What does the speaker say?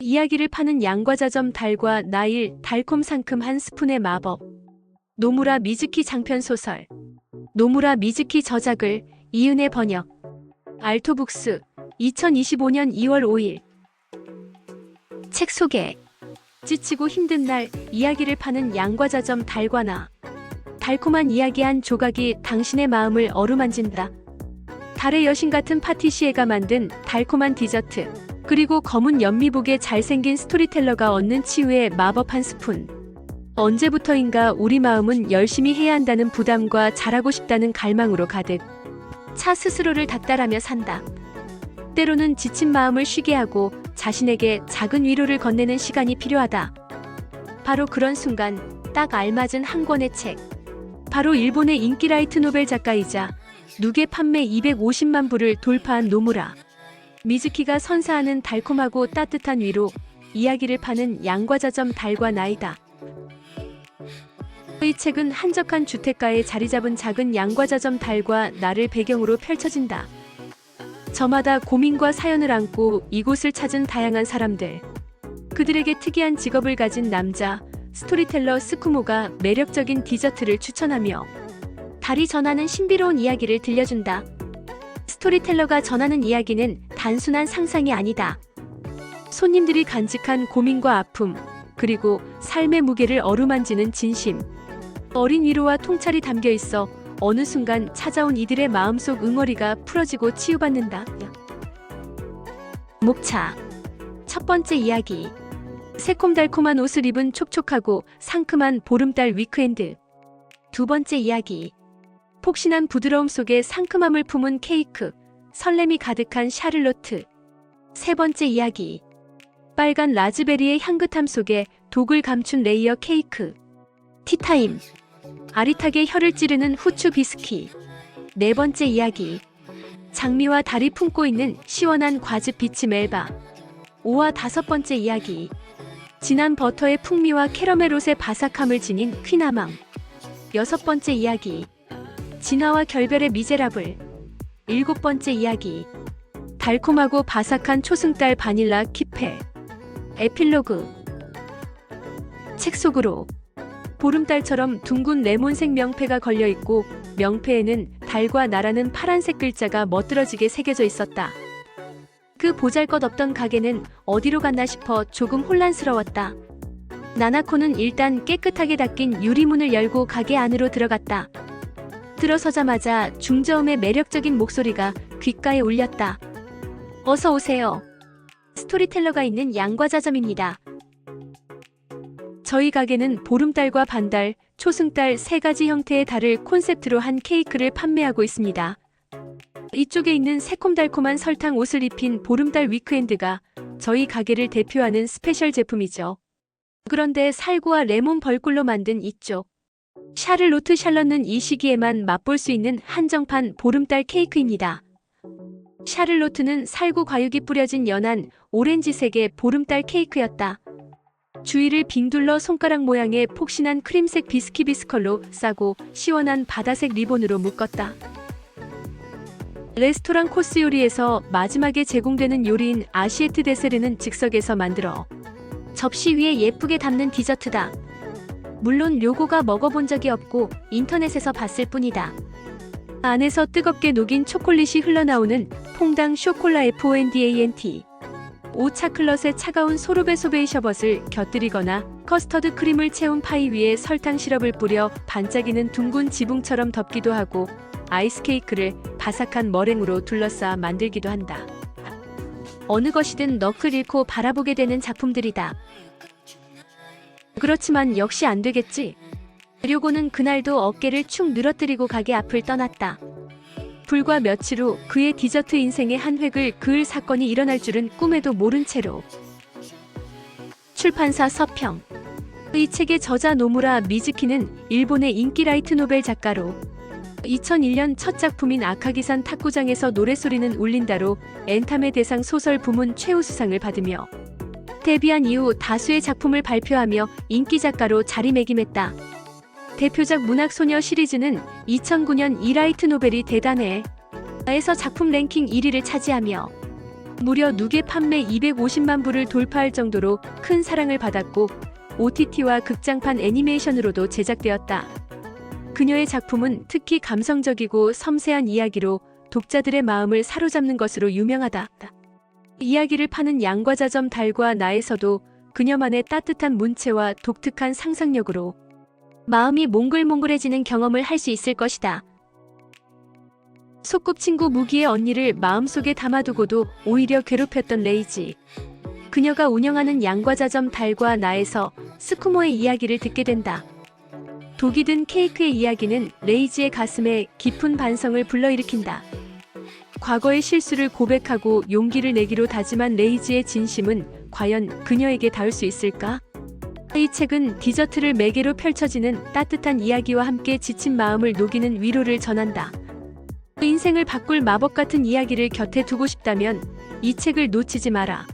이야기를 파는 양과자점 달과 나일, 달콤 상큼 한 스푼의 마법. 노무라 미즈키 장편 소설. 노무라 미즈키 저작을 이은혜 번역. 알토북스 2025년 2월 5일. 책 소개. 지치고 힘든 날 이야기를 파는 양과자점 달과 나. 달콤한 이야기 한 조각이 당신의 마음을 어루만진다. 달의 여신 같은 파티시에가 만든 달콤한 디저트. 그리고 검은 연미복에 잘생긴 스토리텔러가 얻는 치유의 마법 한 스푼. 언제부터인가 우리 마음은 열심히 해야 한다는 부담과 잘하고 싶다는 갈망으로 가득 차 스스로를 닥달하며 산다. 때로는 지친 마음을 쉬게 하고 자신에게 작은 위로를 건네는 시간이 필요하다. 바로 그런 순간 딱 알맞은 한 권의 책. 바로 일본의 인기 라이트 노벨 작가이자 누계 판매 250만 부를 돌파한 노무라 미즈키가 선사하는 달콤하고 따뜻한 위로, 이야기를 파는 양과자점 달과 나이다. 이 책은 한적한 주택가에 자리 잡은 작은 양과자점 달과 나를 배경으로 펼쳐진다. 저마다 고민과 사연을 안고 이곳을 찾은 다양한 사람들. 그들에게 특이한 직업을 가진 남자, 스토리텔러 스쿠모가 매력적인 디저트를 추천하며 달이 전하는 신비로운 이야기를 들려준다. 스토리텔러가 전하는 이야기는 단순한 상상이 아니다. 손님들이 간직한 고민과 아픔, 그리고 삶의 무게를 어루만지는 진심. 어린 위로와 통찰이 담겨 있어 어느 순간 찾아온 이들의 마음속 응어리가 풀어지고 치유받는다. 목차. 첫 번째 이야기. 새콤달콤한 옷을 입은 촉촉하고 상큼한 보름달 위크엔드. 두 번째 이야기. 폭신한 부드러움 속에 상큼함을 품은 케이크, 설렘이 가득한 샤를로트. 세 번째 이야기. 빨간 라즈베리의 향긋함 속에 독을 감춘 레이어 케이크. 티타임. 아릿하게 혀를 찌르는 후추 비스키. 네 번째 이야기. 장미와 달이 품고 있는 시원한 과즙 비치 멜바. 5와 다섯 번째 이야기. 진한 버터의 풍미와 캐러멜 옷의 바삭함을 지닌 퀴나망. 여섯 번째 이야기. 진화와 결별의 미제라블. 일곱 번째 이야기. 달콤하고 바삭한 초승달 바닐라 키페. 에필로그. 책 속으로. 보름달처럼 둥근 레몬색 명패가 걸려있고 명패에는 달과 나라는 파란색 글자가 멋들어지게 새겨져 있었다. 그 보잘것없던 가게는 어디로 갔나 싶어 조금 혼란스러웠다. 나나코는 일단 깨끗하게 닦인 유리문을 열고 가게 안으로 들어갔다. 들어서자마자 중저음의 매력적인 목소리가 귓가에 울렸다. 어서 오세요. 스토리텔러가 있는 양과자점입니다. 저희 가게는 보름달과 반달, 초승달 세 가지 형태의 달을 콘셉트로 한 케이크를 판매하고 있습니다. 이쪽에 있는 새콤달콤한 설탕 옷을 입힌 보름달 위크엔드가 저희 가게를 대표하는 스페셜 제품이죠. 그런데 살구와 레몬 벌꿀로 만든 이쪽 샤를로트 샬럿은 이 시기에만 맛볼 수 있는 한정판 보름달 케이크입니다. 샤를로트는 살구 과육이 뿌려진 연한 오렌지색의 보름달 케이크였다. 주위를 빙 둘러 손가락 모양의 폭신한 크림색 비스키 비스컬로 싸고 시원한 바다색 리본으로 묶었다. 레스토랑 코스 요리에서 마지막에 제공되는 요리인 아시에트 데세르는 즉석에서 만들어 접시 위에 예쁘게 담는 디저트다. 물론 요거가 먹어본 적이 없고 인터넷에서 봤을 뿐이다. 안에서 뜨겁게 녹인 초콜릿이 흘러나오는 퐁당 쇼콜라 FONDANT. 오차클럿의 차가운 소르베 소베이 셔벗을 곁들이거나 커스터드 크림을 채운 파이 위에 설탕 시럽을 뿌려 반짝이는 둥근 지붕처럼 덮기도 하고 아이스 케이크를 바삭한 머랭으로 둘러싸 만들기도 한다. 어느 것이든 넋을 잃고 바라보게 되는 작품들이다. 그렇지만 역시 안 되겠지. 료고는 그날도 어깨를 축 늘어뜨리고 가게 앞을 떠났다. 불과 며칠 후 그의 디저트 인생의 한 획을 그을 사건이 일어날 줄은 꿈에도 모른 채로. 출판사 서평. 이 책의 저자 노무라 미즈키는 일본의 인기 라이트 노벨 작가로 2001년 첫 작품인 아카기산 탁구장에서 노랫소리는 울린다로 엔타메 대상 소설 부문 최우수상을 받으며 데뷔한 이후 다수의 작품을 발표하며 인기 작가로 자리매김했다. 대표작 문학소녀 시리즈는 2009년 이라이트 노벨이 대단해 에서 작품 랭킹 1위를 차지하며 무려 누계 판매 250만 부를 돌파할 정도로 큰 사랑을 받았고 OTT와 극장판 애니메이션으로도 제작되었다. 그녀의 작품은 특히 감성적이고 섬세한 이야기로 독자들의 마음을 사로잡는 것으로 유명하다. 이야기를 파는 양과자점 달과 나에서도 그녀만의 따뜻한 문체와 독특한 상상력으로 마음이 몽글몽글해지는 경험을 할 수 있을 것이다. 소꿉친구 무기의 언니를 마음속에 담아두고도 오히려 괴롭혔던 레이지. 그녀가 운영하는 양과자점 달과 나에서 스쿠모의 이야기를 듣게 된다. 독이 든 케이크의 이야기는 레이지의 가슴에 깊은 반성을 불러일으킨다. 과거의 실수를 고백하고 용기를 내기로 다짐한 레이지의 진심은 과연 그녀에게 닿을 수 있을까? 이 책은 디저트를 매개로 펼쳐지는 따뜻한 이야기와 함께 지친 마음을 녹이는 위로를 전한다. 인생을 바꿀 마법 같은 이야기를 곁에 두고 싶다면 이 책을 놓치지 마라.